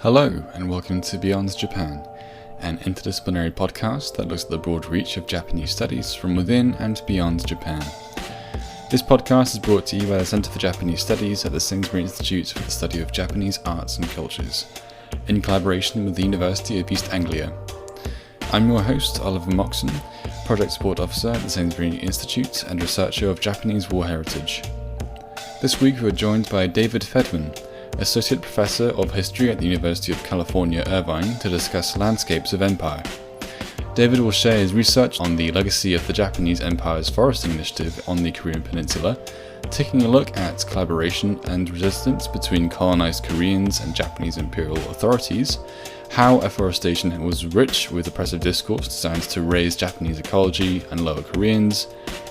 Hello, and welcome to Beyond Japan, an interdisciplinary podcast that looks at the broad reach of Japanese studies from within and beyond Japan. This podcast is brought to you by the Center for Japanese Studies at the Sainsbury Institute for the Study of Japanese Arts and Cultures, in collaboration with the University of East Anglia. I'm your host, Oliver Moxon, Project Support Officer at the Sainsbury Institute and researcher of Japanese war heritage. This week we are joined by David Fedman, Associate Professor of History at the University of California, Irvine, to discuss landscapes of empire. David will share his research on the legacy of the Japanese Empire's foresting initiative on the Korean peninsula, taking a look at collaboration and resistance between colonized Koreans and Japanese imperial authorities, how afforestation was rich with oppressive discourse designed to raise Japanese ecology and lower Koreans,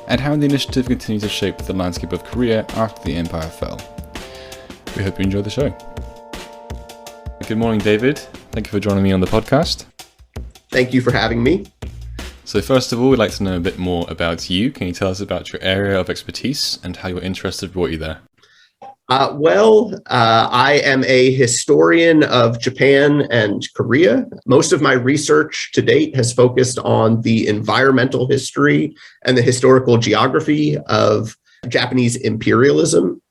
and how the initiative continued to shape the landscape of Korea after the empire fell. We hope you enjoy the show. Good morning, David. Thank you for joining me on the podcast. Thank you for having me. So first of all, we'd like to know a bit more about you. Can you tell us about your area of expertise and how your interest has brought you there? I am a historian of Japan and Korea. Most of my research to date has focused on the environmental history and the historical geography of Japanese imperialism.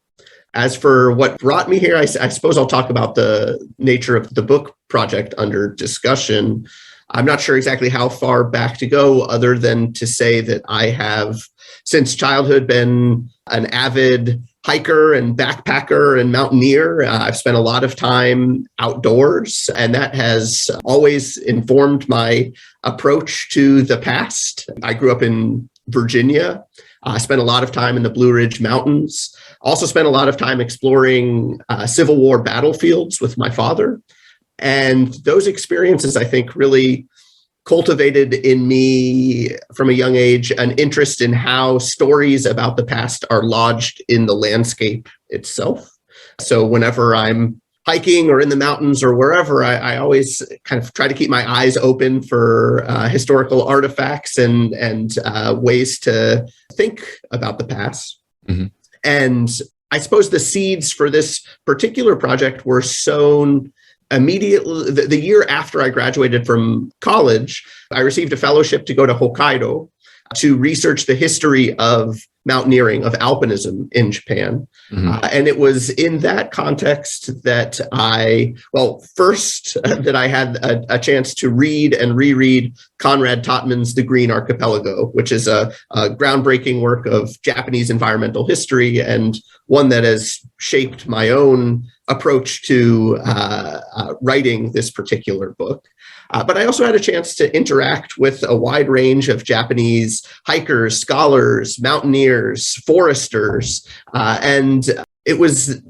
As for what brought me here, I suppose I'll talk about the nature of the book project under discussion. I'm not sure exactly how far back to go, other than to say that I have, since childhood, been an avid hiker and backpacker and mountaineer. I've spent a lot of time outdoors, and that has always informed my approach to the past. I grew up in Virginia. I spent a lot of time in the Blue Ridge Mountains. Also spent a lot of time exploring Civil War battlefields with my father. And those experiences, I think, really cultivated in me from a young age an interest in how stories about the past are lodged in the landscape itself. So whenever I'm hiking or in the mountains or wherever, I always kind of try to keep my eyes open for historical artifacts and ways to think about the past. Mm-hmm. And I suppose the seeds for this particular project were sown immediately. The year after I graduated from college, I received a fellowship to go to Hokkaido to research the history of mountaineering, of alpinism in Japan. Mm-hmm. And it was in that context that that I had a chance to read and reread Conrad Totman's The Green Archipelago, which is a groundbreaking work of Japanese environmental history and one that has shaped my own approach to writing this particular book. But I also had a chance to interact with a wide range of Japanese hikers, scholars, mountaineers, foresters. And it was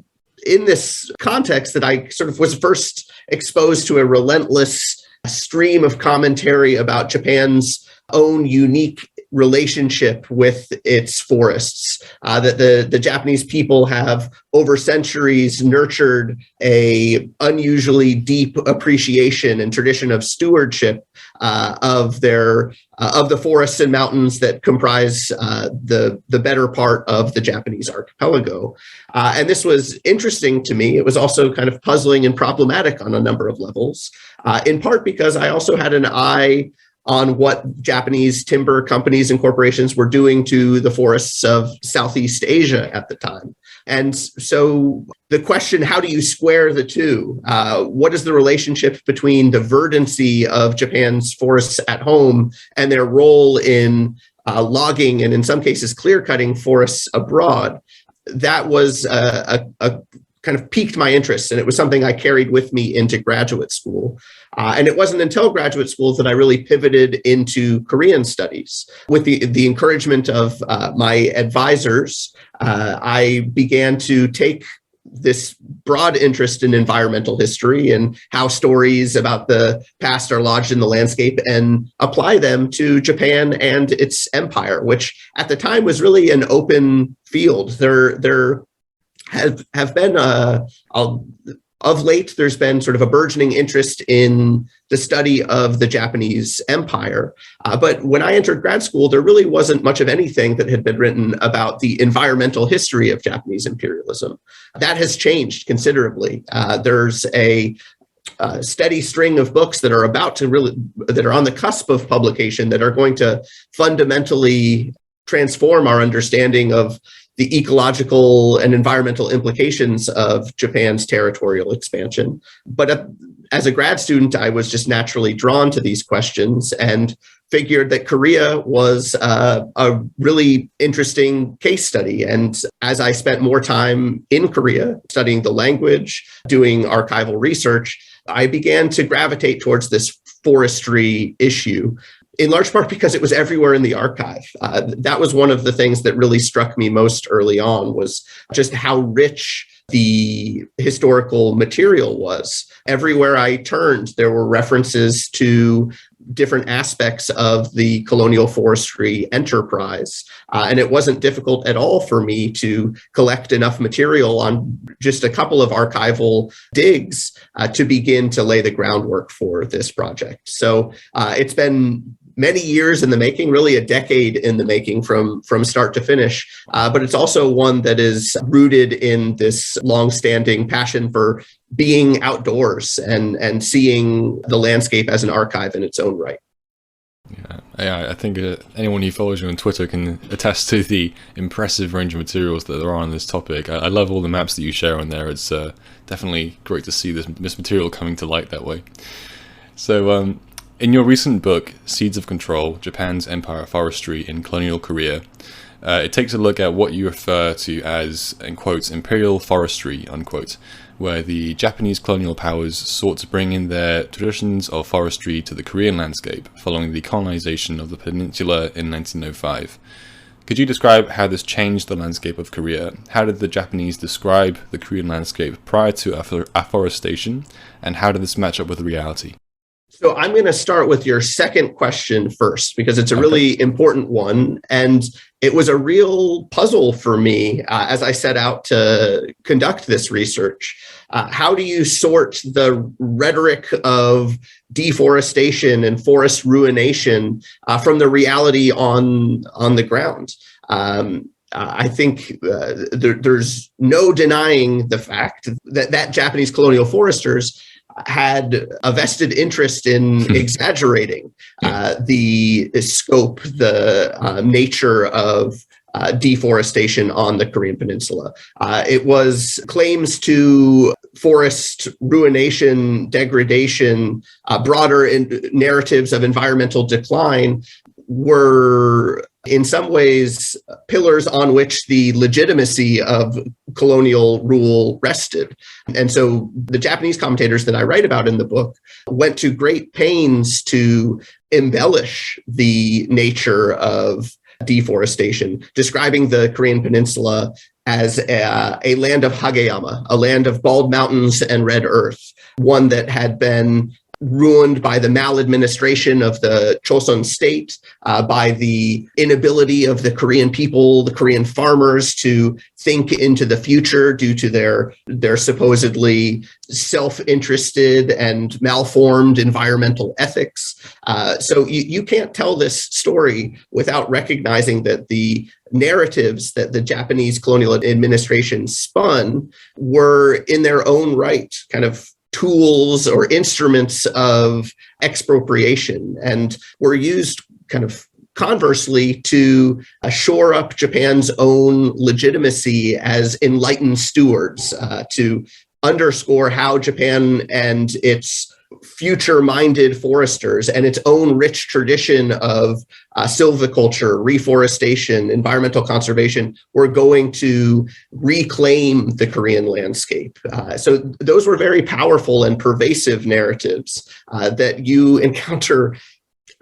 in this context that I sort of was first exposed to a relentless stream of commentary about Japan's own unique relationship with its forests, that the Japanese people have over centuries nurtured a unusually deep appreciation and tradition of stewardship of the forests and mountains that comprise the better part of the Japanese archipelago. And this was interesting to me. It was also kind of puzzling and problematic on a number of levels, in part because I also had an eye on what Japanese timber companies and corporations were doing to the forests of Southeast Asia at the time. And so the question, how do you square the two? What is the relationship between the verdancy of Japan's forests at home and their role in logging and in some cases clear-cutting forests abroad? That was a kind of piqued my interest, and it was something I carried with me into graduate school. And it wasn't until graduate school that I really pivoted into Korean studies. With the encouragement of my advisors, I began to take this broad interest in environmental history and how stories about the past are lodged in the landscape and apply them to Japan and its empire, which at the time was really an open field. There have been of late, there's been sort of a burgeoning interest in the study of the Japanese empire. But when I entered grad school, there really wasn't much of anything that had been written about the environmental history of Japanese imperialism. That has changed considerably. There's a steady string of books that are that are on the cusp of publication, that are going to fundamentally transform our understanding of the ecological and environmental implications of Japan's territorial expansion. But as a grad student, I was just naturally drawn to these questions and figured that Korea was a really interesting case study. And as I spent more time in Korea studying the language, doing archival research, I began to gravitate towards this forestry issue, in large part because it was everywhere in the archive. That was one of the things that really struck me most early on, was just how rich the historical material was. Everywhere I turned, there were references to different aspects of the colonial forestry enterprise. And it wasn't difficult at all for me to collect enough material on just a couple of archival digs to begin to lay the groundwork for this project. So it's been many years in the making, really a decade in the making from start to finish. But it's also one that is rooted in this longstanding passion for being outdoors and seeing the landscape as an archive in its own right. Yeah, I think anyone who follows you on Twitter can attest to the impressive range of materials that there are on this topic. I love all the maps that you share on there. It's definitely great to see this material coming to light that way. So, in your recent book, Seeds of Control, Japan's Empire Forestry in Colonial Korea, it takes a look at what you refer to as, in quotes, Imperial Forestry, unquote, where the Japanese colonial powers sought to bring in their traditions of forestry to the Korean landscape following the colonisation of the peninsula in 1905. Could you describe how this changed the landscape of Korea? How did the Japanese describe the Korean landscape prior to afforestation, and how did this match up with reality? So I'm going to start with your second question first, because it's a really important one. And it was a real puzzle for me as I set out to conduct this research. How do you sort the rhetoric of deforestation and forest ruination from the reality on the ground? I think there's no denying the fact that Japanese colonial foresters had a vested interest in exaggerating the scope, the nature of deforestation on the Korean peninsula. It was claims to forest ruination, degradation, broader narratives of environmental decline were in some ways pillars on which the legitimacy of colonial rule rested. And so the Japanese commentators that I write about in the book went to great pains to embellish the nature of deforestation, describing the Korean peninsula as a land of Hageyama, a land of bald mountains and red earth, one that had been ruined by the maladministration of the Chosun state, by the inability of the Korean people, the Korean farmers, to think into the future due to their supposedly self-interested and malformed environmental ethics. So you can't tell this story without recognizing that the narratives that the Japanese colonial administration spun were in their own right kind of tools or instruments of expropriation, and were used kind of conversely to shore up Japan's own legitimacy as enlightened stewards, to underscore how Japan and its future-minded foresters and its own rich tradition of silviculture, reforestation, environmental conservation were going to reclaim the Korean landscape. So those were very powerful and pervasive narratives that you encounter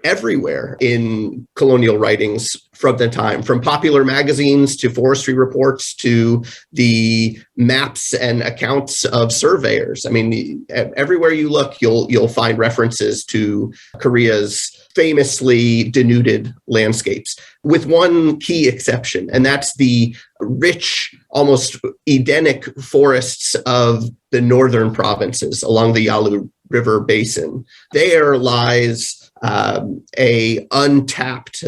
everywhere in colonial writings from the time, from popular magazines to forestry reports to the maps and accounts of surveyors. I mean, everywhere you look, you'll find references to Korea's famously denuded landscapes, with one key exception, and that's the rich, almost Edenic forests of the northern provinces along the Yalu River basin. There lies a untapped,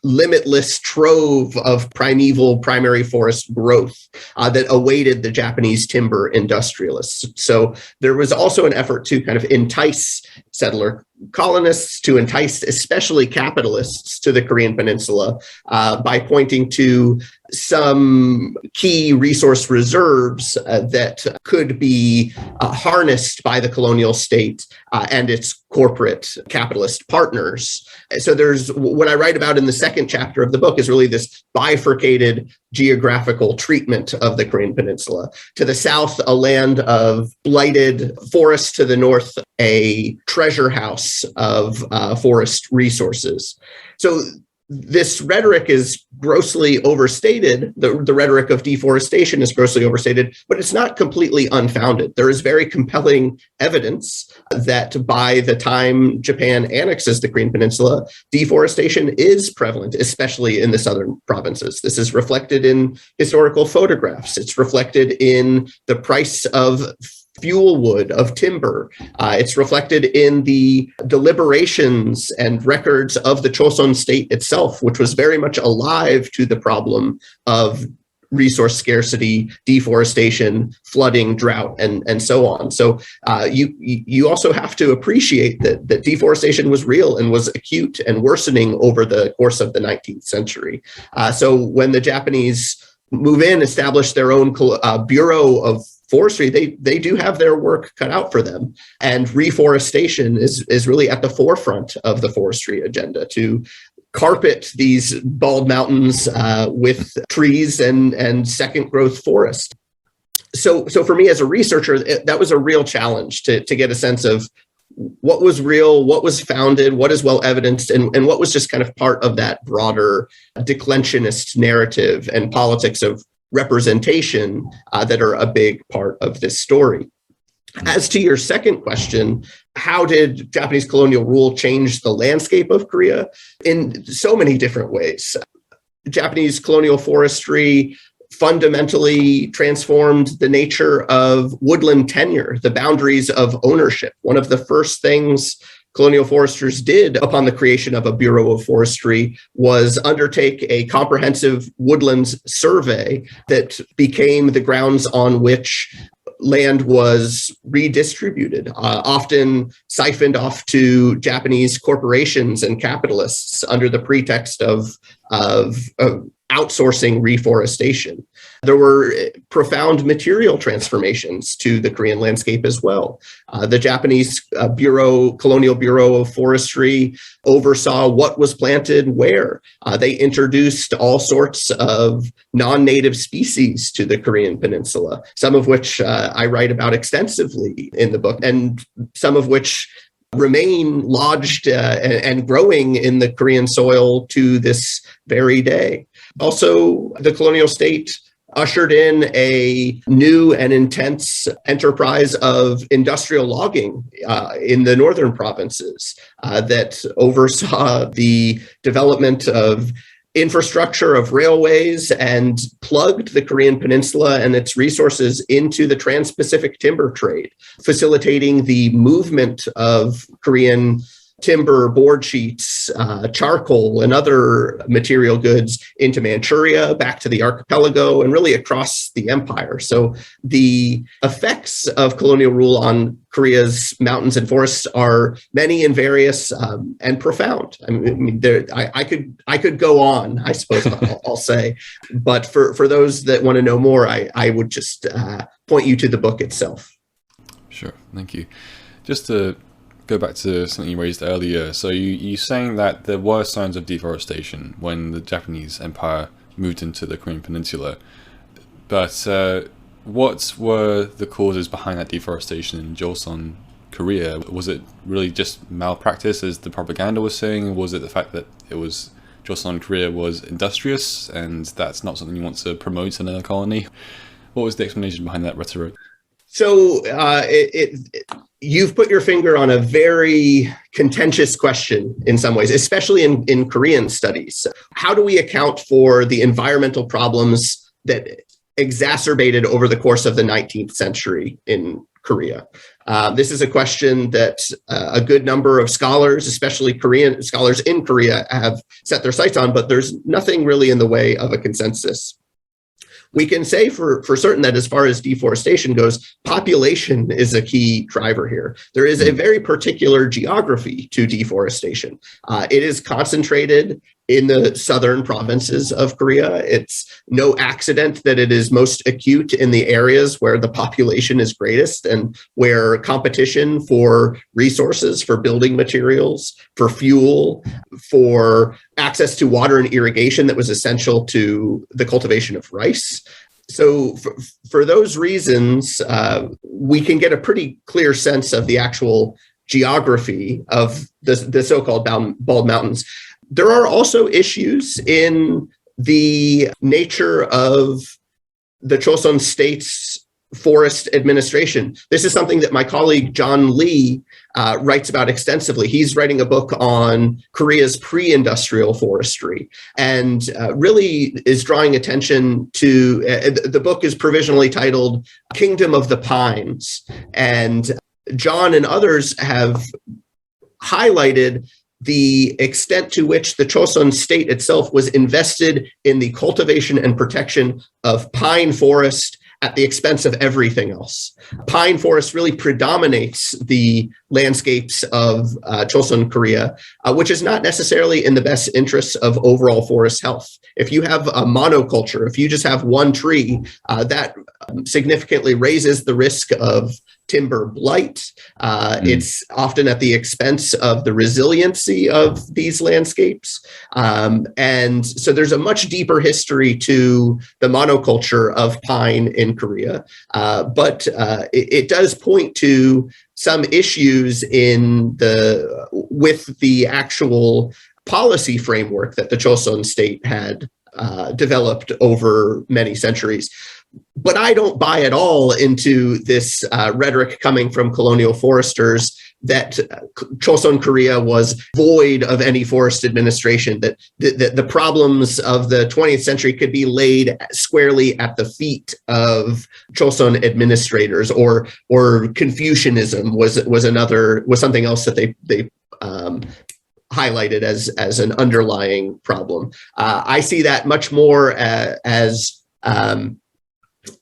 limitless trove of primeval primary forest growth that awaited the Japanese timber industrialists. So there was also an effort to kind of entice settler colonists, to entice especially capitalists to the Korean peninsula by pointing to some key resource reserves that could be harnessed by the colonial state and its corporate capitalist partners. So there's what I write about in the second chapter of the book is really this bifurcated geographical treatment of the Korean peninsula. To the south, a land of blighted forest; to the north, a treasure house of forest resources. So this rhetoric is grossly overstated. The rhetoric of deforestation is grossly overstated, but it's not completely unfounded. There is very compelling evidence that by the time Japan annexes the Korean peninsula, deforestation is prevalent, especially in the southern provinces. This is reflected in historical photographs. It's reflected in the price of fuel wood, of timber. It's reflected in the deliberations and records of the Choson state itself, which was very much alive to the problem of resource scarcity, deforestation, flooding, drought, and so on. So you also have to appreciate that deforestation was real and was acute and worsening over the course of the 19th century. So when the Japanese move in, establish their own bureau of forestry, they do have their work cut out for them. And reforestation is really at the forefront of the forestry agenda, to carpet these bald mountains with trees and second growth forest. So for me as a researcher, that was a real challenge to get a sense of what was real, what was founded, what is well evidenced, and what was just kind of part of that broader declensionist narrative and politics of representation that are a big part of this story. As to your second question, how did Japanese colonial rule change the landscape of Korea? In so many different ways. Japanese colonial forestry fundamentally transformed the nature of woodland tenure, the boundaries of ownership. One of the first things colonial foresters did upon the creation of a Bureau of Forestry was undertake a comprehensive woodlands survey that became the grounds on which land was redistributed, often siphoned off to Japanese corporations and capitalists under the pretext of outsourcing reforestation. There were profound material transformations to the Korean landscape as well. The Japanese Colonial Bureau of Forestry oversaw what was planted where. They introduced all sorts of non-native species to the Korean peninsula, some of which I write about extensively in the book, and some of which remain lodged and growing in the Korean soil to this very day. Also, the colonial state ushered in a new and intense enterprise of industrial logging in the northern provinces that oversaw the development of infrastructure of railways and plugged the Korean peninsula and its resources into the trans-Pacific timber trade, facilitating the movement of Korean timber, board sheets, charcoal, and other material goods into Manchuria, back to the archipelago, and really across the empire. So the effects of colonial rule on Korea's mountains and forests are many and various and profound. I mean, I could go on, I suppose I'll say, but for those that want to know more, I would just point you to the book itself. Sure, thank you. Just to go back to something you raised earlier. So you're saying that there were signs of deforestation when the Japanese Empire moved into the Korean Peninsula. But what were the causes behind that deforestation in Joseon, Korea? Was it really just malpractice, as the propaganda was saying? Or was it the fact that Joseon, Korea was industrious and that's not something you want to promote in a colony? What was the explanation behind that rhetoric? So you've put your finger on a very contentious question in some ways, especially in Korean studies. How do we account for the environmental problems that exacerbated over the course of the 19th century in Korea? This is a question that a good number of scholars, especially Korean scholars in Korea, have set their sights on, but there's nothing really in the way of a consensus. We can say for certain that as far as deforestation goes, population is a key driver here. There is a very particular geography to deforestation. It is concentrated in the southern provinces of Korea. It's no accident that it is most acute in the areas where the population is greatest and where competition for resources, for building materials, for fuel, for access to water and irrigation that was essential to the cultivation of rice. So for those reasons, we can get a pretty clear sense of the actual geography of the so-called bald mountains. There are also issues in the nature of the Chosun State's forest administration. This is something that my colleague John Lee writes about extensively. He's writing a book on Korea's pre-industrial forestry and really is drawing attention to, the book is provisionally titled Kingdom of the Pines. And John and others have highlighted the extent to which the Chosun State itself was invested in the cultivation and protection of pine forest at the expense of everything else. Pine forest really predominates the landscapes of Chosun Korea, which is not necessarily in the best interests of overall forest health. If you have a monoculture, if you just have one tree, that significantly raises the risk of timber blight. It's often at the expense of the resiliency of these landscapes. And so there's a much deeper history to the monoculture of pine in Korea. But it does point to some issues with the actual policy framework that the Chosun State had developed over many centuries. But I don't buy at all into this rhetoric coming from colonial foresters that Chosun Korea was void of any forest administration, that the problems of the 20th century could be laid squarely at the feet of Chosun administrators, or Confucianism was something else that they highlighted as an underlying problem. I see that much more as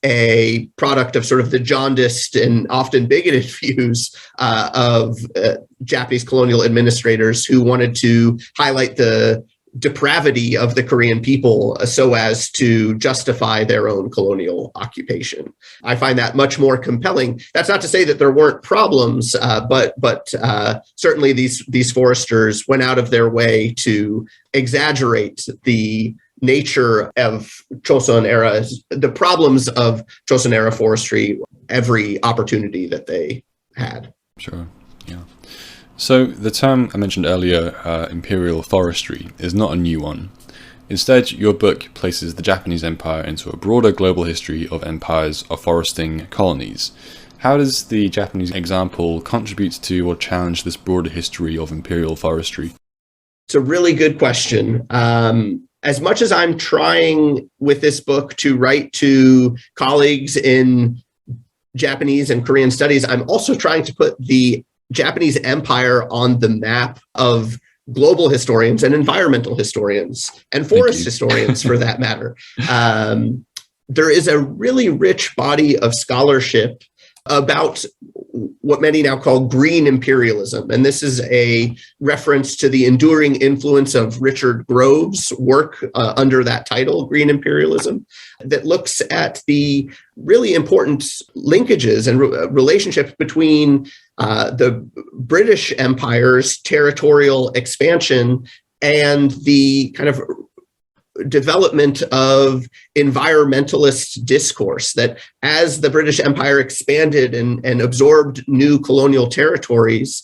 a product of sort of the jaundiced and often bigoted views of Japanese colonial administrators who wanted to highlight the depravity of the Korean people so as to justify their own colonial occupation. I find that much more compelling. That's not to say that there weren't problems, but certainly these foresters went out of their way to exaggerate the nature of Chosun era, the problems of Chosun era forestry, every opportunity that they had. Sure, yeah. So the term I mentioned earlier, Imperial Forestry, is not a new one. Instead, your book places the Japanese Empire into a broader global history of empires afforesting colonies. How does the Japanese example contribute to or challenge this broader history of imperial forestry? It's a really good question. As much as I'm trying with this book to write to colleagues in Japanese and Korean studies, I'm also trying to put the Japanese Empire on the map of global historians and environmental historians and forest historians for that matter. There is a really rich body of scholarship about what many now call green imperialism. And this is a reference to the enduring influence of Richard Grove's work under that title, Green Imperialism, that looks at the really important linkages and relationships between the British Empire's territorial expansion and the kind of development of environmentalist discourse, that as the British Empire expanded and absorbed new colonial territories,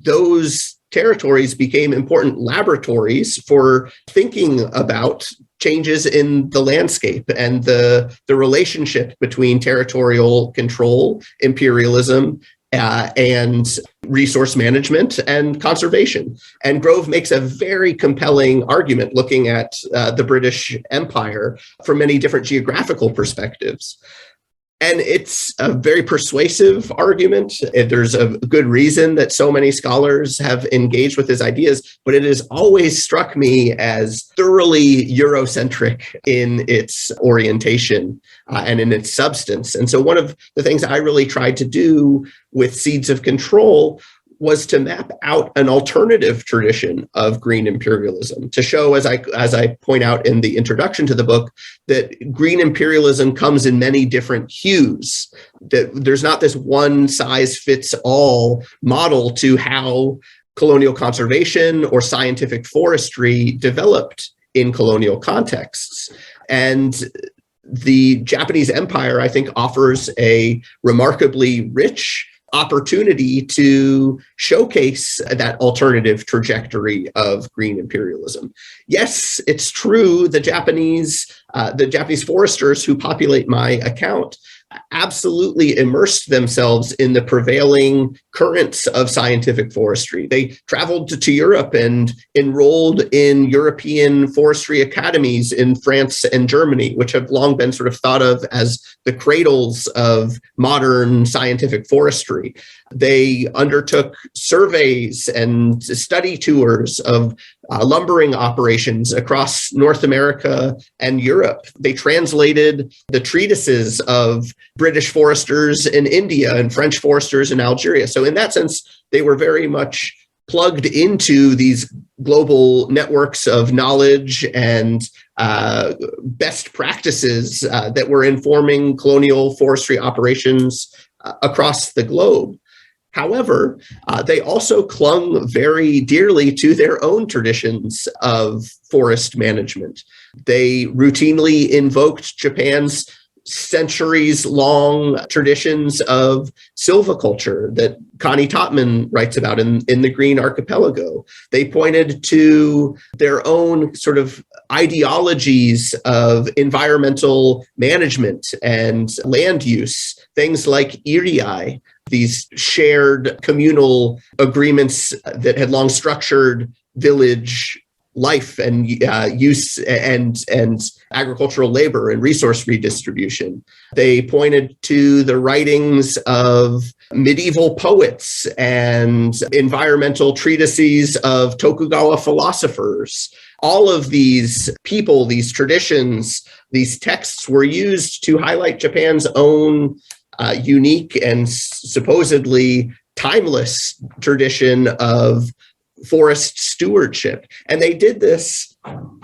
those territories became important laboratories for thinking about changes in the landscape and the relationship between territorial control, imperialism, and resource management and conservation. And Grove makes a very compelling argument looking at the British Empire from many different geographical perspectives. And it's a very persuasive argument. There's a good reason that so many scholars have engaged with his ideas, but it has always struck me as thoroughly Eurocentric in its orientation and in its substance. And so one of the things I really tried to do with Seeds of Control was to map out an alternative tradition of green imperialism, to show, as I point out in the introduction to the book, that green imperialism comes in many different hues, that there's not this one size fits all model to how colonial conservation or scientific forestry developed in colonial contexts. And the Japanese Empire, I think, offers a remarkably rich opportunity to showcase that alternative trajectory of green imperialism. Yes, it's true, the Japanese foresters who populate my account absolutely immersed themselves in the prevailing currents of scientific forestry. They traveled to Europe and enrolled in European forestry academies in France and Germany, which have long been sort of thought of as the cradles of modern scientific forestry. They undertook surveys and study tours of lumbering operations across North America and Europe. They translated the treatises of British foresters in India and French foresters in Algeria. So in that sense, they were very much plugged into these global networks of knowledge and best practices that were informing colonial forestry operations across the globe. However, they also clung very dearly to their own traditions of forest management. They routinely invoked Japan's centuries-long traditions of silviculture that Connie Topman writes about in the Green Archipelago. They pointed to their own sort of ideologies of environmental management and land use, things like irii, these shared communal agreements that had long structured village life and use and agricultural labor and resource redistribution. They pointed to the writings of medieval poets and environmental treatises of Tokugawa philosophers. All of these people, these traditions, these texts were used to highlight Japan's own unique and supposedly timeless tradition of forest stewardship. And they did this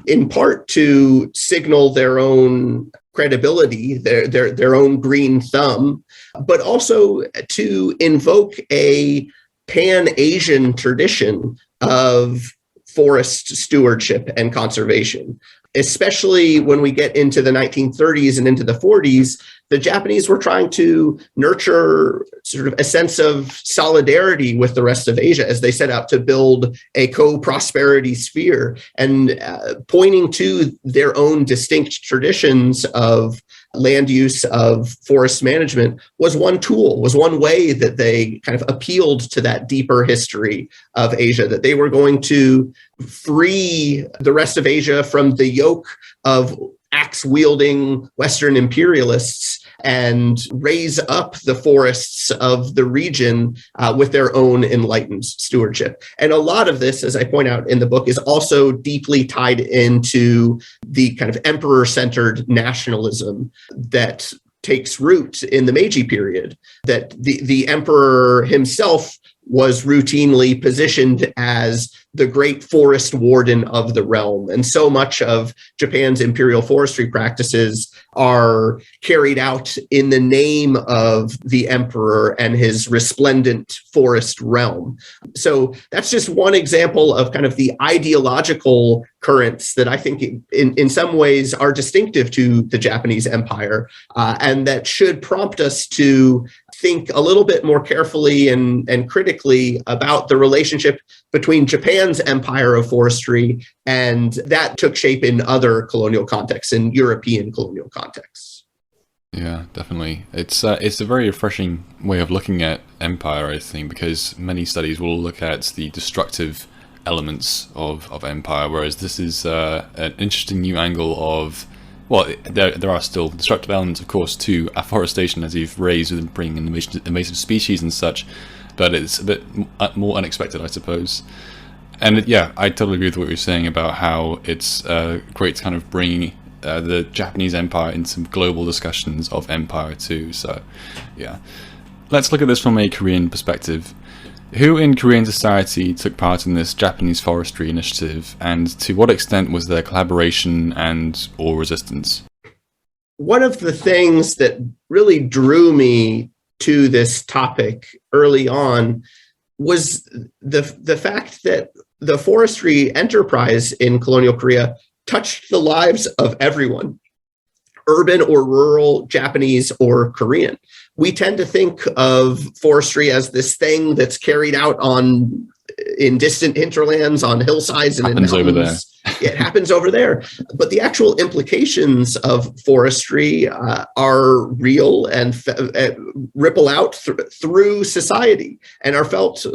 in part to signal their own credibility, their own green thumb, but also to invoke a Pan-Asian tradition of forest stewardship and conservation. Especially when we get into the 1930s and into the 40s, the Japanese were trying to nurture sort of a sense of solidarity with the rest of Asia as they set out to build a co-prosperity sphere, and pointing to their own distinct traditions of land use, of forest management was one tool, was one way that they kind of appealed to that deeper history of Asia, that they were going to free the rest of Asia from the yoke of axe-wielding Western imperialists and raise up the forests of the region with their own enlightened stewardship. And a lot of this, as I point out in the book, is also deeply tied into the kind of emperor-centered nationalism that takes root in the Meiji period, that the emperor himself was routinely positioned as the great forest warden of the realm. And so much of Japan's imperial forestry practices are carried out in the name of the emperor and his resplendent forest realm. So that's just one example of kind of the ideological currents that I think in some ways are distinctive to the Japanese empire, and that should prompt us to think a little bit more carefully and critically about the relationship between Japan's empire of forestry and that took shape in other colonial contexts, in European colonial contexts. Yeah, definitely. It's a very refreshing way of looking at empire, I think, because many studies will look at the destructive elements of empire, whereas this is an interesting new angle of, Well, there are still destructive elements, of course, to afforestation, as you've raised with bringing in invasive species and such, but it's a bit more unexpected, I suppose. And yeah, I totally agree with what you're saying about how it's great to kind of bring the Japanese empire into some global discussions of empire too. So yeah, let's look at this from a Korean perspective. Who in Korean society took part in this Japanese forestry initiative, and to what extent was there collaboration and or resistance? One of the things that really drew me to this topic early on was the fact that the forestry enterprise in colonial Korea touched the lives of everyone, urban or rural, Japanese or Korean. We tend to think of forestry as this thing that's carried out in distant hinterlands, on hillsides and in mountains. Over there. It happens over there. But the actual implications of forestry are real and ripple out through society and are felt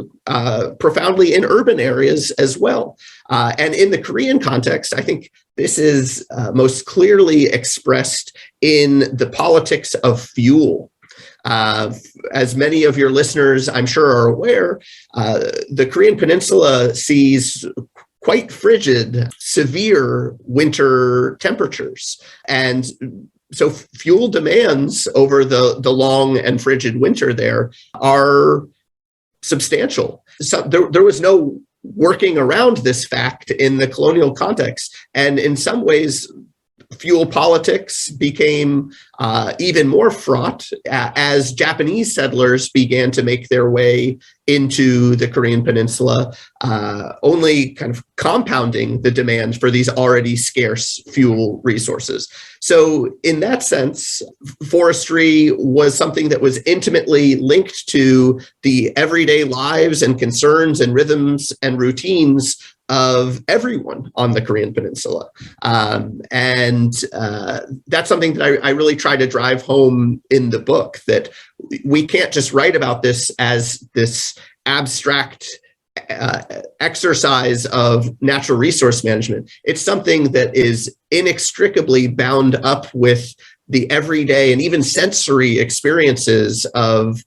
profoundly in urban areas as well. And in the Korean context, I think this is most clearly expressed in the politics of fuel. As many of your listeners, I'm sure, are aware, the Korean peninsula sees quite frigid, severe winter temperatures. And so fuel demands over the long and frigid winter there are substantial. So there was no working around this fact in the colonial context. And in some ways, fuel politics became even more fraught as Japanese settlers began to make their way into the Korean peninsula, only kind of compounding the demand for these already scarce fuel resources. So in that sense, forestry was something that was intimately linked to the everyday lives and concerns and rhythms and routines of everyone on the Korean peninsula. And that's something that I really try to drive home in the book, that we can't just write about this as this abstract exercise of natural resource management. It's something that is inextricably bound up with the everyday and even sensory experiences of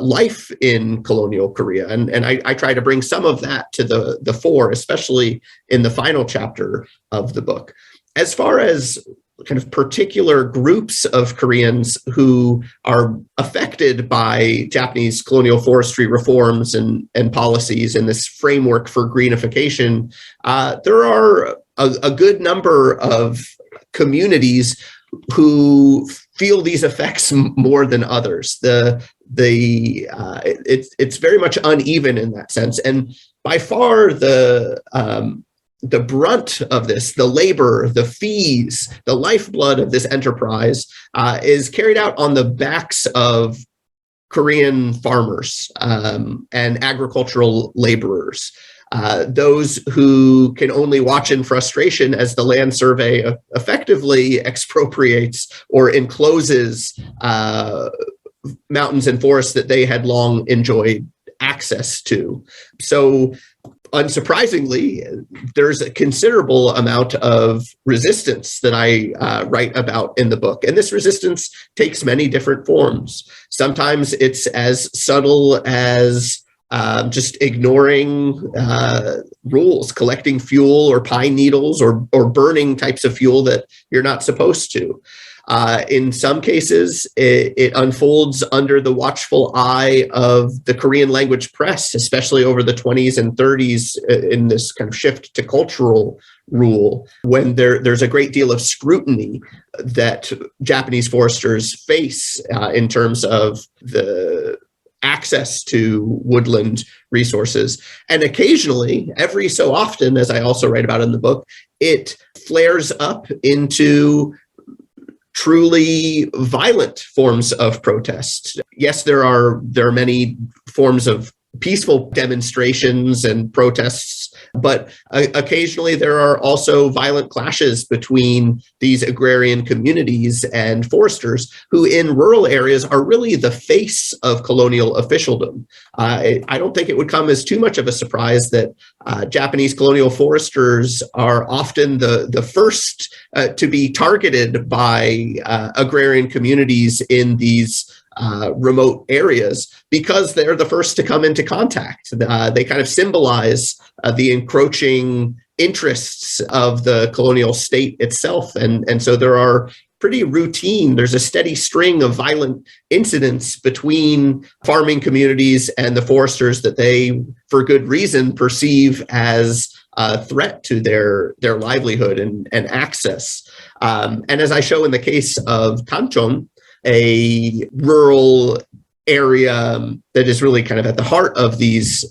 life in colonial Korea. And I try to bring some of that to the fore, especially in the final chapter of the book. As far as kind of particular groups of Koreans who are affected by Japanese colonial forestry reforms and policies and this framework for greenification, there are a good number of communities who feel these effects more than others. It's very much uneven in that sense, and by far the brunt of this, the labor, the fees, the lifeblood of this enterprise is carried out on the backs of Korean farmers and agricultural laborers. Those who can only watch in frustration as the land survey effectively expropriates or encloses mountains and forests that they had long enjoyed access to. So unsurprisingly, there's a considerable amount of resistance that I write about in the book. And this resistance takes many different forms. Sometimes it's as subtle as just ignoring rules, collecting fuel or pine needles or burning types of fuel that you're not supposed to. In some cases, it unfolds under the watchful eye of the Korean language press, especially over the 20s and 30s in this kind of shift to cultural rule, when there's a great deal of scrutiny that Japanese foresters face in terms of the access to woodland resources. And occasionally, every so often, as I also write about in the book, it flares up into truly violent forms of protest. Yes, there are many forms of peaceful demonstrations and protests But occasionally there are also violent clashes between these agrarian communities and foresters who in rural areas are really the face of colonial officialdom. I don't think it would come as too much of a surprise that Japanese colonial foresters are often the first to be targeted by agrarian communities in these remote areas because they're the first to come into contact. They kind of symbolize the encroaching interests of the colonial state itself. And so there are pretty routine, there's a steady string of violent incidents between farming communities and the foresters that they, for good reason, perceive as a threat to their livelihood and access. And as I show in the case of Tanchon, a rural area that is really kind of at the heart of these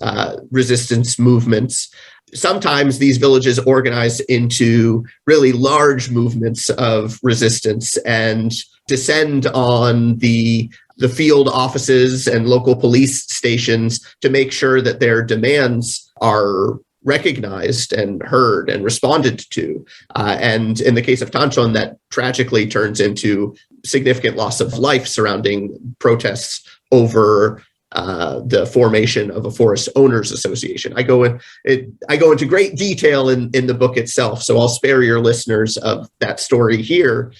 resistance movements. Sometimes these villages organize into really large movements of resistance and descend on the field offices and local police stations to make sure that their demands are recognized and heard and responded to. And in the case of Tanchon, that tragically turns into significant loss of life surrounding protests over the formation of a forest owners association. I go into great detail in the book itself, so I'll spare your listeners of that story here.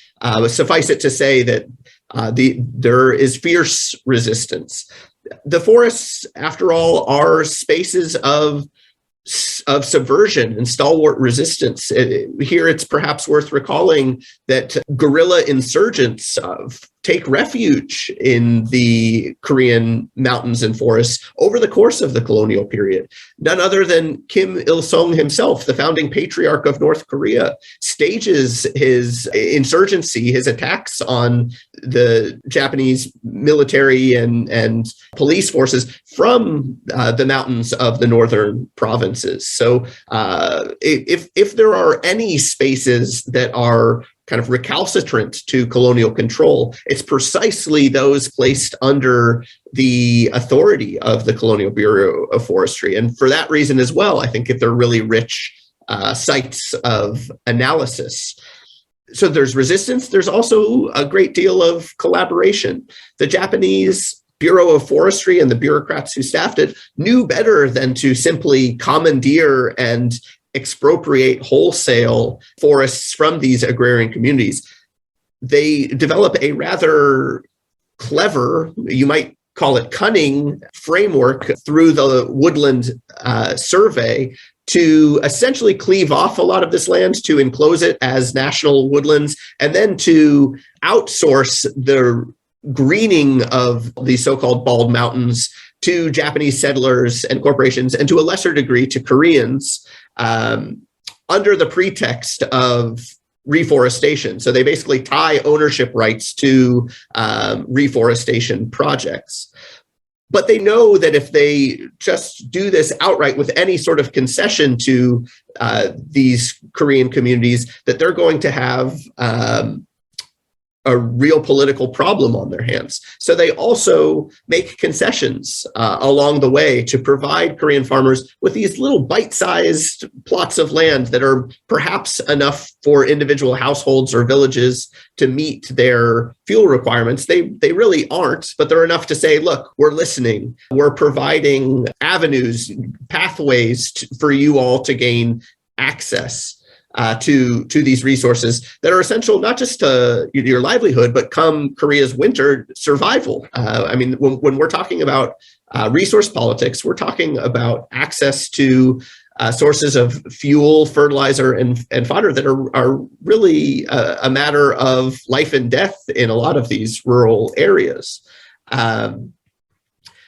Suffice it to say that there is fierce resistance. The forests, after all, are spaces of subversion and stalwart resistance. Here, it's perhaps worth recalling that guerrilla insurgents take refuge in the Korean mountains and forests over the course of the colonial period. None other than Kim Il-sung himself, the founding patriarch of North Korea, stages his insurgency, his attacks on the Japanese military and police forces from the mountains of the northern provinces. So if there are any spaces that are kind of recalcitrant to colonial control, it's precisely those placed under the authority of the Colonial Bureau of Forestry. And for that reason as well, I think if they're really rich sites of analysis. So there's resistance. There's also a great deal of collaboration. The Japanese Bureau of Forestry and the bureaucrats who staffed it knew better than to simply commandeer and expropriate wholesale forests from these agrarian communities. They develop a rather clever, you might call it cunning, framework through the woodland survey to essentially cleave off a lot of this land, to enclose it as national woodlands, and then to outsource the greening of the so-called bald mountains to Japanese settlers and corporations, and to a lesser degree to Koreans, under the pretext of reforestation. So they basically tie ownership rights to reforestation projects. But they know that if they just do this outright with any sort of concession to these Korean communities, that they're going to have a real political problem on their hands. So they also make concessions along the way to provide Korean farmers with these little bite-sized plots of land that are perhaps enough for individual households or villages to meet their fuel requirements. They really aren't, but they're enough to say, look, we're listening. We're providing avenues, pathways for you all to gain access to these resources that are essential not just to your livelihood, but come Korea's winter survival. I mean, when we're talking about resource politics, we're talking about access to sources of fuel, fertilizer, and fodder that are really a matter of life and death in a lot of these rural areas.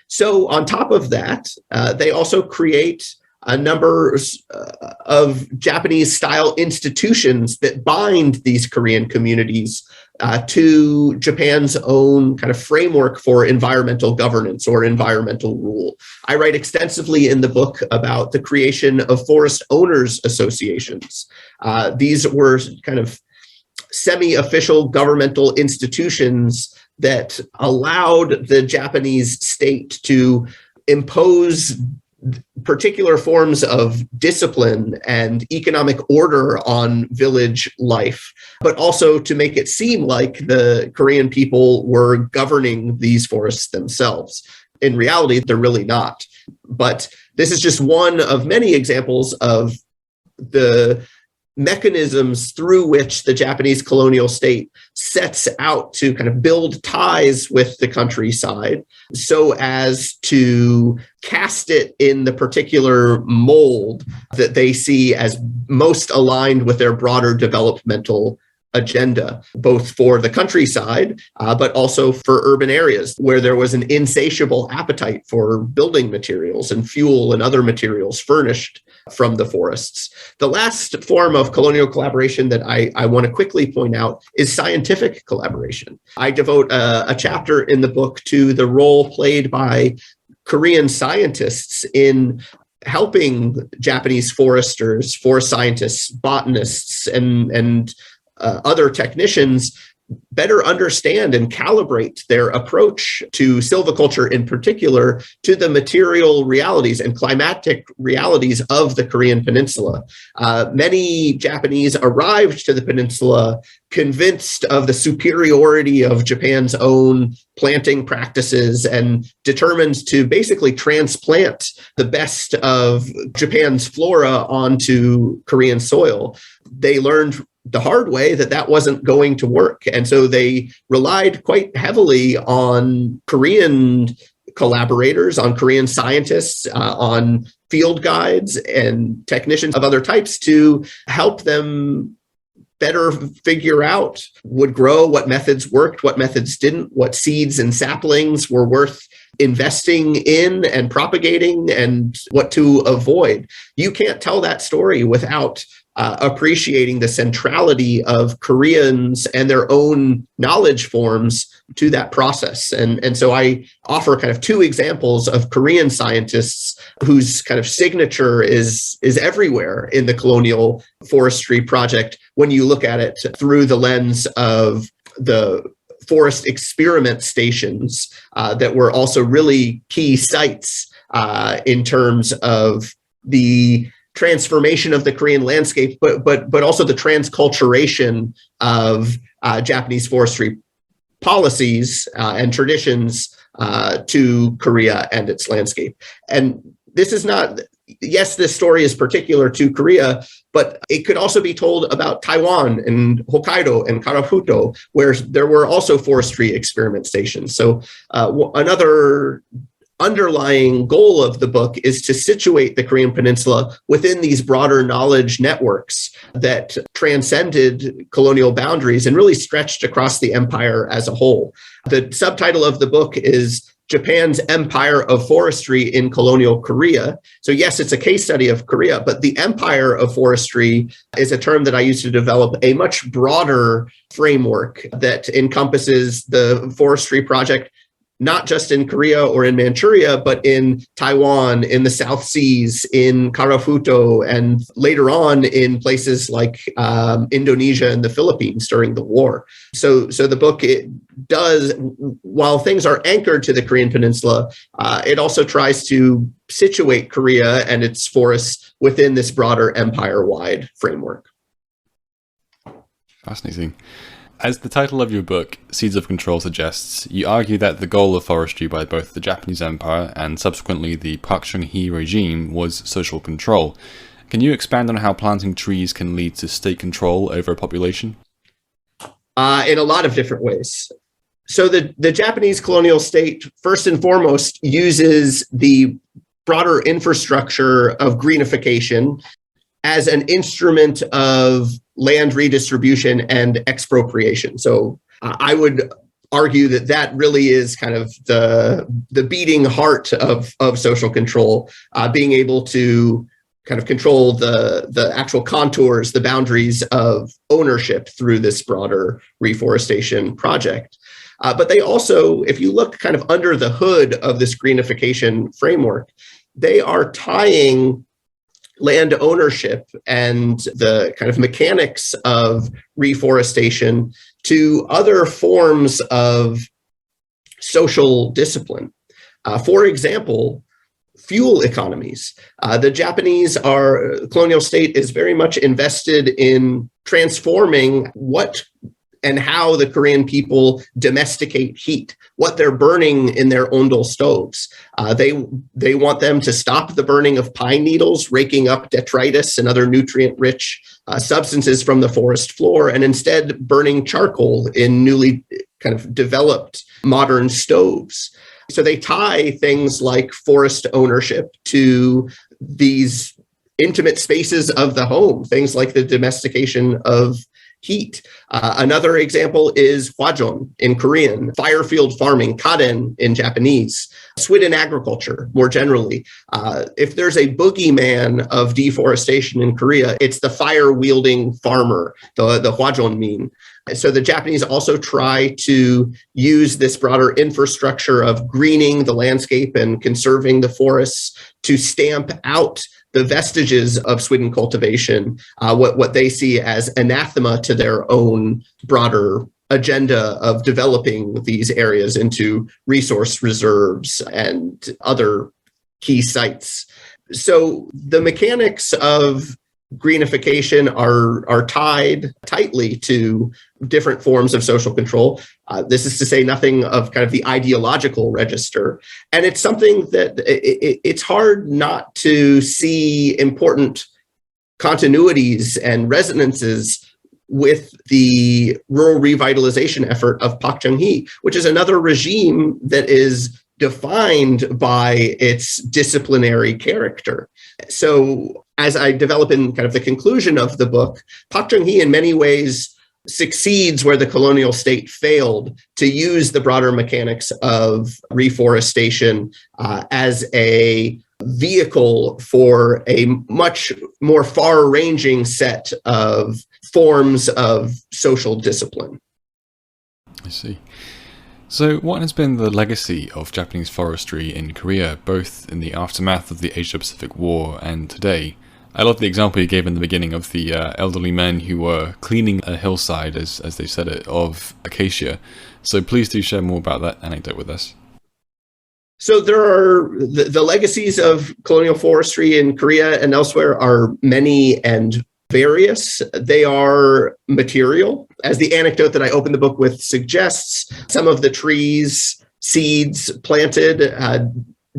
So on top of that, they also create a number of Japanese-style institutions that bind these Korean communities to Japan's own kind of framework for environmental governance or environmental rule. I write extensively in the book about the creation of forest owners associations. These were kind of semi-official governmental institutions that allowed the Japanese state to impose particular forms of discipline and economic order on village life, but also to make it seem like the Korean people were governing these forests themselves. In reality, they're really not. But this is just one of many examples of the mechanisms through which the Japanese colonial state sets out to kind of build ties with the countryside so as to cast it in the particular mold that they see as most aligned with their broader developmental agenda, both for the countryside, but also for urban areas where there was an insatiable appetite for building materials and fuel and other materials furnished from the forests. The last form of colonial collaboration that I want to quickly point out is scientific collaboration. I devote a chapter in the book to the role played by Korean scientists in helping Japanese foresters, forest scientists, botanists, and other technicians better understand and calibrate their approach to silviculture, in particular, to the material realities and climatic realities of the Korean peninsula. Many Japanese arrived to the peninsula convinced of the superiority of Japan's own planting practices and determined to basically transplant the best of Japan's flora onto Korean soil. They learned the hard way that wasn't going to work. And so they relied quite heavily on Korean collaborators, on Korean scientists, on field guides and technicians of other types to help them better figure out what would grow, what methods worked, what methods didn't, what seeds and saplings were worth investing in and propagating, and what to avoid. You can't tell that story without appreciating the centrality of Koreans and their own knowledge forms to that process. And so I offer kind of two examples of Korean scientists whose kind of signature is everywhere in the colonial forestry project when you look at it through the lens of the forest experiment stations that were also really key sites in terms of the transformation of the Korean landscape, but also the transculturation of Japanese forestry policies and traditions to Korea and its landscape. And this is not, yes, this story is particular to Korea, but it could also be told about Taiwan and Hokkaido and Karafuto, where there were also forestry experiment stations. So another underlying goal of the book is to situate the Korean Peninsula within these broader knowledge networks that transcended colonial boundaries and really stretched across the empire as a whole. The subtitle of the book is Japan's Empire of Forestry in Colonial Korea. So yes, it's a case study of Korea, but the empire of forestry is a term that I use to develop a much broader framework that encompasses the forestry project not just in Korea or in Manchuria, but in Taiwan, in the South Seas, in Karafuto, and later on in places like Indonesia and the Philippines during the war. So the book, it does, while things are anchored to the Korean Peninsula, it also tries to situate Korea and its forests within this broader empire-wide framework. Fascinating. As the title of your book, Seeds of Control, suggests, you argue that the goal of forestry by both the Japanese Empire and subsequently the Park Chung-hee regime was social control. Can you expand on how planting trees can lead to state control over a population? In a lot of different ways. So the Japanese colonial state, first and foremost, uses the broader infrastructure of greenification as an instrument of land redistribution and expropriation. So I would argue that really is kind of the beating heart of social control, being able to kind of control the actual contours, the boundaries of ownership through this broader reforestation project. But they also, if you look kind of under the hood of this greenification framework, they are tying land ownership and the kind of mechanics of reforestation to other forms of social discipline. For example, fuel economies. The Japanese colonial state is very much invested in transforming what and how the Korean people domesticate heat, what they're burning in their ondol stoves. They want them to stop the burning of pine needles, raking up detritus and other nutrient-rich substances from the forest floor, and instead burning charcoal in newly kind of developed modern stoves. So they tie things like forest ownership to these intimate spaces of the home, things like the domestication of heat. Another example is hwajon in Korean, firefield farming, kaden in Japanese, swidden agriculture more generally. If there's a boogeyman of deforestation in Korea, it's the fire-wielding farmer, the hwajonmin. So the Japanese also try to use this broader infrastructure of greening the landscape and conserving the forests to stamp out the vestiges of swidden cultivation, what they see as anathema to their own broader agenda of developing these areas into resource reserves and other key sites. So the mechanics of greenification are tied tightly to different forms of social control. This is to say nothing of kind of the ideological register. And it's something that it's hard not to see important continuities and resonances with the rural revitalization effort of Park Chung-hee, which is another regime that is defined by its disciplinary character. So as I develop in kind of the conclusion of the book, Park Chung-hee in many ways succeeds where the colonial state failed to use the broader mechanics of reforestation as a vehicle for a much more far-ranging set of forms of social discipline. I see. So what has been the legacy of Japanese forestry in Korea, both in the aftermath of the Asia-Pacific War and today? I love the example you gave in the beginning of the elderly men who were cleaning a hillside, as they said it, of acacia. So please do share more about that anecdote with us. So there are the legacies of colonial forestry in Korea and elsewhere are many and various. They are material. As the anecdote that I opened the book with suggests, some of the trees, seeds planted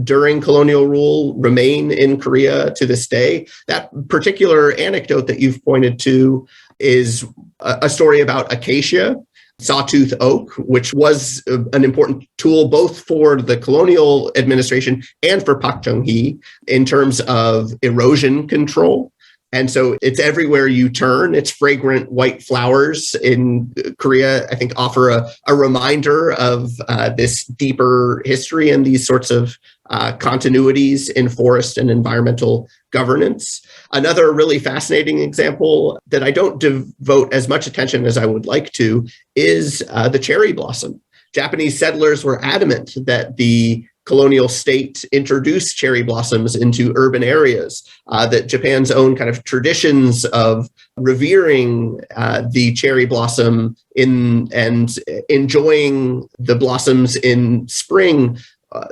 during colonial rule remain in Korea to this day. That particular anecdote that you've pointed to is a story about acacia, sawtooth oak, which was an important tool both for the colonial administration and for Park Chung-hee in terms of erosion control. And so it's everywhere you turn. Its fragrant white flowers in Korea, I think, offer a reminder of this deeper history and these sorts of continuities in forest and environmental governance. Another really fascinating example that I don't devote as much attention as I would like to is the cherry blossom. Japanese settlers were adamant that the colonial state introduced cherry blossoms into urban areas, that Japan's own kind of traditions of revering the cherry blossom and enjoying the blossoms in spring,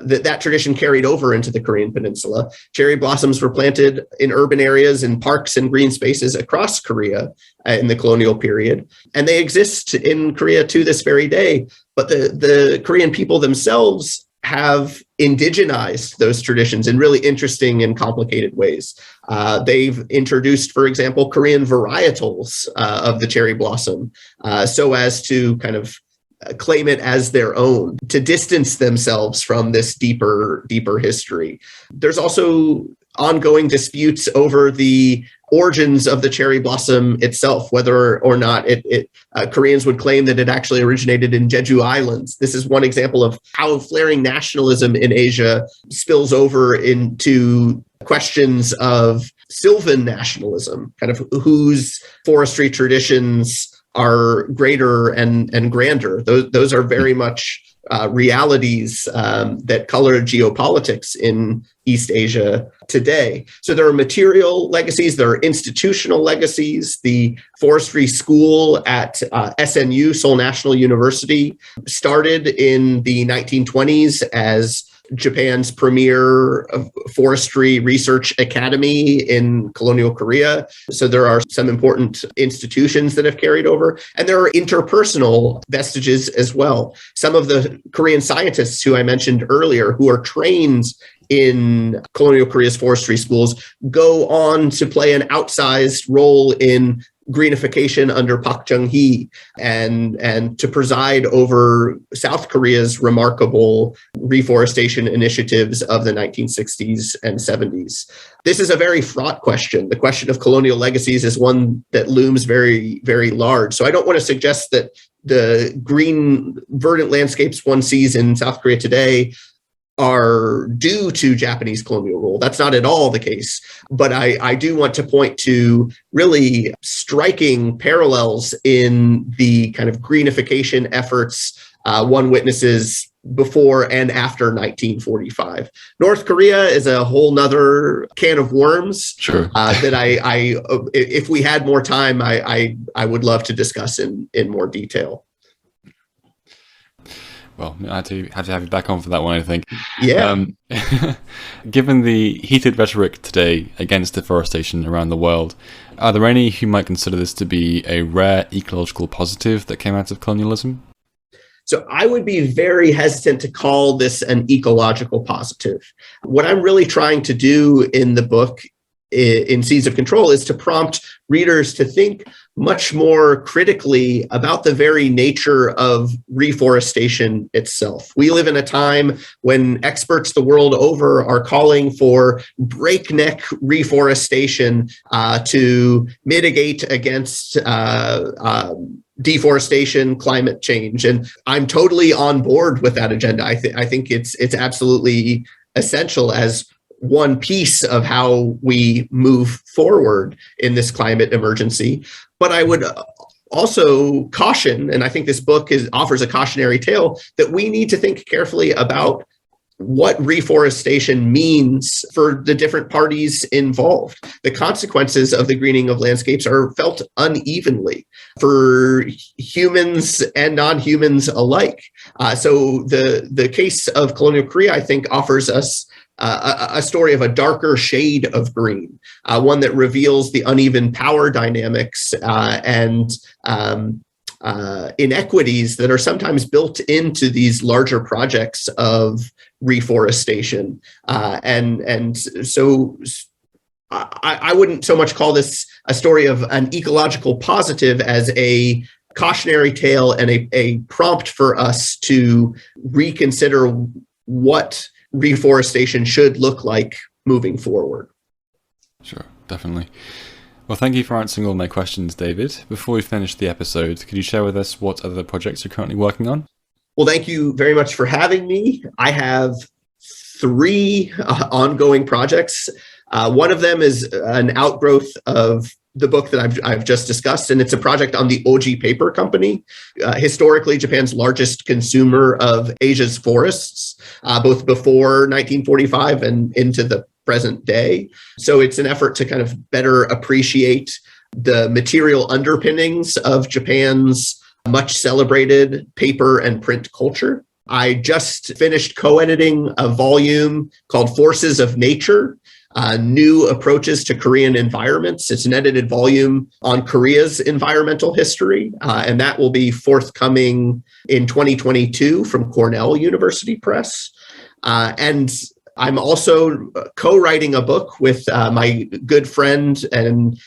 that tradition carried over into the Korean peninsula. Cherry blossoms were planted in urban areas, in parks and green spaces across Korea in the colonial period. And they exist in Korea to this very day. But the Korean people themselves have indigenized those traditions in really interesting and complicated ways. They've introduced, for example, Korean varietals of the cherry blossom so as to kind of claim it as their own, to distance themselves from this deeper history. There's also ongoing disputes over the origins of the cherry blossom itself, whether or not Koreans would claim that it actually originated in Jeju Islands. This is one example of how flaring nationalism in Asia spills over into questions of Sylvan nationalism, kind of whose forestry traditions are greater and grander. Those are very much realities that color geopolitics in East Asia today. So there are material legacies, there are institutional legacies. The forestry school at SNU, Seoul National University, started in the 1920s as Japan's premier forestry research academy in colonial Korea. So there are some important institutions that have carried over, and there are interpersonal vestiges as well. Some of the Korean scientists who I mentioned earlier, who are trained in colonial Korea's forestry schools, go on to play an outsized role in greenification under Park Chung-hee and to preside over South Korea's remarkable reforestation initiatives of the 1960s and 70s. This is a very fraught question. The question of colonial legacies is one that looms very, very large. So I don't want to suggest that the green, verdant landscapes one sees in South Korea today are due to Japanese colonial rule. That's not at all the case. But I do want to point to really striking parallels in the kind of greenification efforts one witnesses before and after 1945. North Korea is a whole nother can of worms. Sure. That I if we had more time, I would love to discuss in more detail. Well, I had to have you back on for that one, I think. Yeah. Given the heated rhetoric today against deforestation around the world, are there any who might consider this to be a rare ecological positive that came out of colonialism? So I would be very hesitant to call this an ecological positive. What I'm really trying to do in the book, in Seeds of Control, is to prompt readers to think much more critically about the very nature of reforestation itself. We live in a time when experts the world over are calling for breakneck reforestation to mitigate against deforestation, climate change. And I'm totally on board with that agenda. I think it's absolutely essential as one piece of how we move forward in this climate emergency. But I would also caution, and I think this book offers a cautionary tale, that we need to think carefully about what reforestation means for the different parties involved. The consequences of the greening of landscapes are felt unevenly for humans and non-humans alike. So the case of colonial Korea, I think, offers us a story of a darker shade of green, one that reveals the uneven power dynamics and inequities that are sometimes built into these larger projects of reforestation. And so I wouldn't so much call this a story of an ecological positive as a cautionary tale and a prompt for us to reconsider what reforestation should look like moving forward. Sure, definitely. Well, thank you for answering all my questions, David. Before we finish the episode, could you share with us what other projects you're currently working on? Well, thank you very much for having me. I have 3 ongoing projects. One of them is an outgrowth of the book that I've just discussed, and it's a project on the Oji Paper Company, historically Japan's largest consumer of Asia's forests, both before 1945 and into the present day. So it's an effort to kind of better appreciate the material underpinnings of Japan's much celebrated paper and print culture. I just finished co-editing a volume called Forces of Nature, New Approaches to Korean Environments. It's an edited volume on Korea's environmental history, and that will be forthcoming in 2022 from Cornell University Press. And I'm also co-writing a book with my good friend and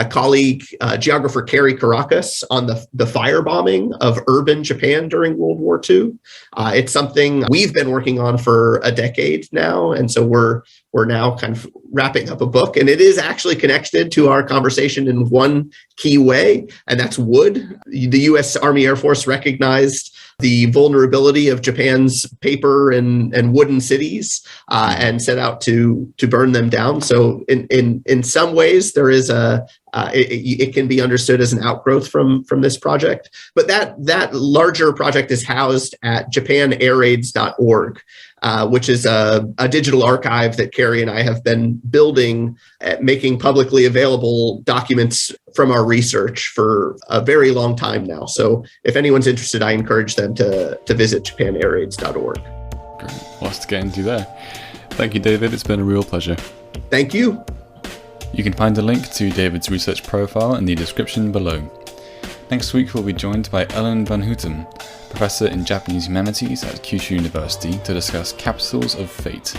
colleague, geographer Carrie Caracas, on the firebombing of urban Japan during World War II. It's something we've been working on for a decade now, and so we're now kind of wrapping up a book, and it is actually connected to our conversation in one key way, and that's wood. The U.S. Army Air Force recognized the vulnerability of Japan's paper and wooden cities and set out to burn them down. So in some ways, there is it can be understood as an outgrowth from this project. But that larger project is housed at japanairraids.org, which is a digital archive that Carrie and I have been building, making publicly available documents from our research for a very long time now. So if anyone's interested, I encourage them to visit japanairraids.org. Great. Lots to get into there. Thank you, David. It's been a real pleasure. Thank you. You can find a link to David's research profile in the description below. Next week we'll be joined by Ellen van Houten, Professor in Japanese Humanities at Kyushu University, to discuss capitals of fate.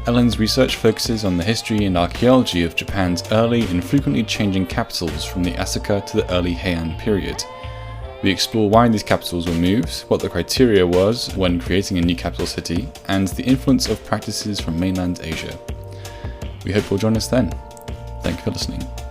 Ellen's research focuses on the history and archaeology of Japan's early and frequently changing capitals from the Asuka to the early Heian period. We explore why these capitals were moved, what the criteria was when creating a new capital city, and the influence of practices from mainland Asia. We hope you'll join us then. Thank you for listening.